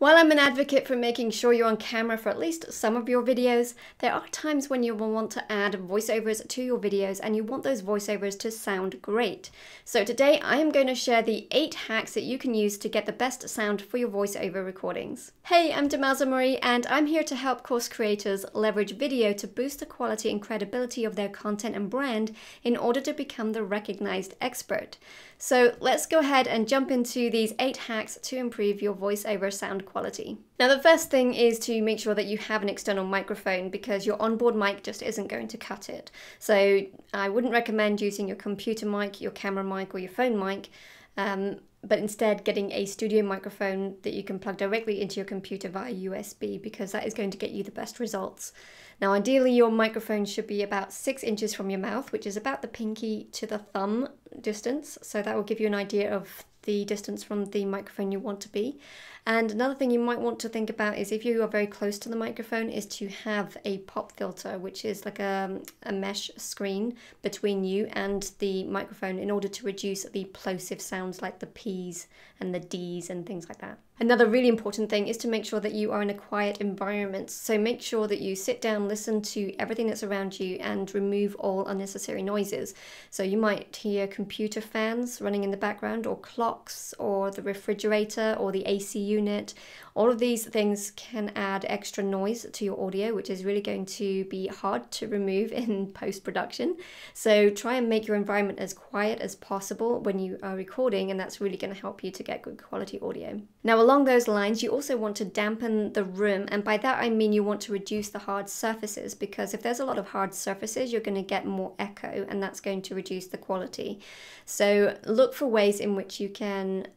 While I'm an advocate for making sure you're on camera for at least some of your videos, there are times when you will want to add voiceovers to your videos and you want those voiceovers to sound great. So today I am going to share the 8 hacks that you can use to get the best sound for your voiceover recordings. Hey, I'm Demelza and I'm here to help course creators leverage video to boost the quality and credibility of their content and brand in order to become the recognized expert. So let's go ahead and jump into these 8 hacks to improve your voiceover sound quality. Now the first thing is to make sure that you have an external microphone because your onboard mic just isn't going to cut it. So I wouldn't recommend using your computer mic, your camera mic or your phone mic, but instead getting a studio microphone that you can plug directly into your computer via USB because that is going to get you the best results. Now ideally your microphone should be about 6 inches from your mouth, which is about the pinky to the thumb distance, so that will give you an idea of the distance from the microphone you want to be. And another thing you might want to think about is if you are very close to the microphone is to have a pop filter, which is like a mesh screen between you and the microphone in order to reduce the plosive sounds like the P's and the D's and things like that. Another really important thing is to make sure that you are in a quiet environment. So make sure that you sit down, listen to everything that's around you and remove all unnecessary noises. So you might hear computer fans running in the background or clocks or the refrigerator or the AC unit. All of these things can add extra noise to your audio, which is really going to be hard to remove in post-production. So try and make your environment as quiet as possible when you are recording, and that's really going to help you to get good quality audio. Now along those lines, you also want to dampen the room, and by that I mean you want to reduce the hard surfaces, because if there's a lot of hard surfaces you're going to get more echo and that's going to reduce the quality. So look for ways in which you can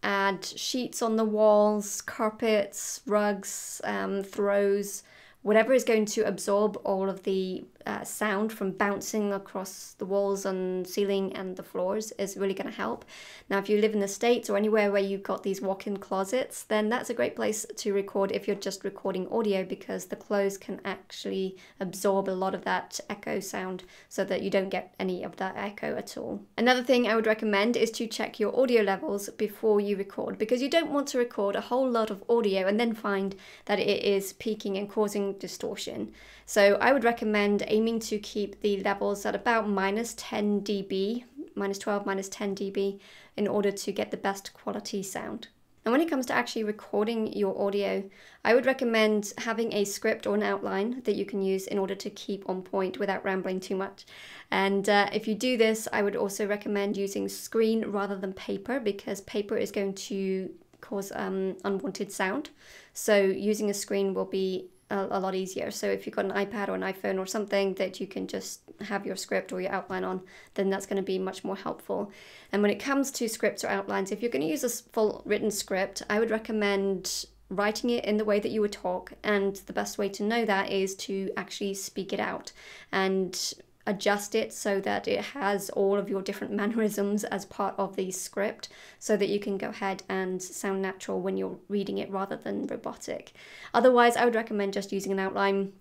add sheets on the walls, carpets, rugs, throws, whatever is going to absorb all of the sound from bouncing across the walls and ceiling and the floors is really going to help. Now if you live in the States or anywhere where you've got these walk-in closets, then that's a great place to record if you're just recording audio, because the clothes can actually absorb a lot of that echo sound so that you don't get any of that echo at all. Another thing I would recommend is to check your audio levels before you record, because you don't want to record a whole lot of audio and then find that it is peaking and causing distortion. So I would recommend aiming to keep the levels at about -10 dB, -12, -10 dB, in order to get the best quality sound. And when it comes to actually recording your audio, I would recommend having a script or an outline that you can use in order to keep on point without rambling too much. And if you do this, I would also recommend using screen rather than paper, because paper is going to cause unwanted sound. So using a screen will be a lot easier. So if you've got an iPad or an iPhone or something that you can just have your script or your outline on, then that's going to be much more helpful. And when it comes to scripts or outlines, if you're going to use a full written script, I would recommend writing it in the way that you would talk, and the best way to know that is to actually speak it out and adjust it so that it has all of your different mannerisms as part of the script, so that you can go ahead and sound natural when you're reading it rather than robotic. Otherwise, I would recommend just using an outline,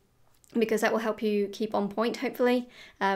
because that will help you keep on point, hopefully,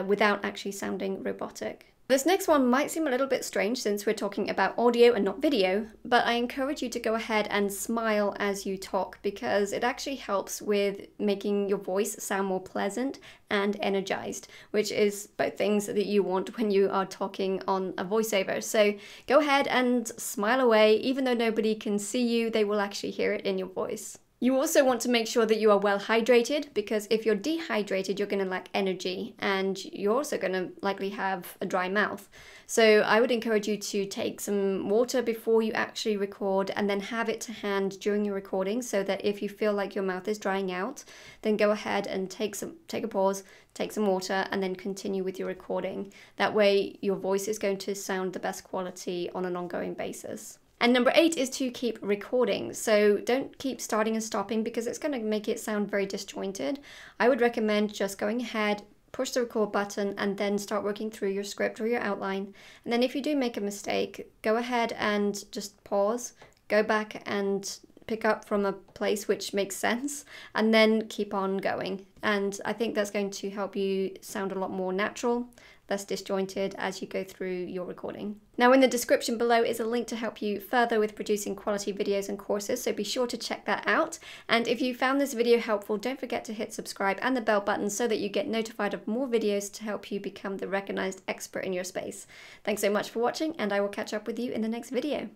without actually sounding robotic. This next one might seem a little bit strange since we're talking about audio and not video, but I encourage you to go ahead and smile as you talk, because it actually helps with making your voice sound more pleasant and energized, which is both things that you want when you are talking on a voiceover. So go ahead and smile away. Even though nobody can see you, they will actually hear it in your voice. You also want to make sure that you are well hydrated, because if you're dehydrated, you're going to lack energy and you're also going to likely have a dry mouth. So I would encourage you to take some water before you actually record, and then have it to hand during your recording, so that if you feel like your mouth is drying out, then go ahead and take a pause, take some water, and then continue with your recording. That way your voice is going to sound the best quality on an ongoing basis. And number 8 is to keep recording. So don't keep starting and stopping, because it's going to make it sound very disjointed. I would recommend just going ahead, push the record button, and then start working through your script or your outline. And then if you do make a mistake, go ahead and just pause, go back and pick up from a place which makes sense and then keep on going. And I think that's going to help you sound a lot more natural, less disjointed as you go through your recording. Now in the description below is a link to help you further with producing quality videos and courses, so be sure to check that out. And if you found this video helpful, don't forget to hit subscribe and the bell button so that you get notified of more videos to help you become the recognized expert in your space. Thanks so much for watching, and I will catch up with you in the next video.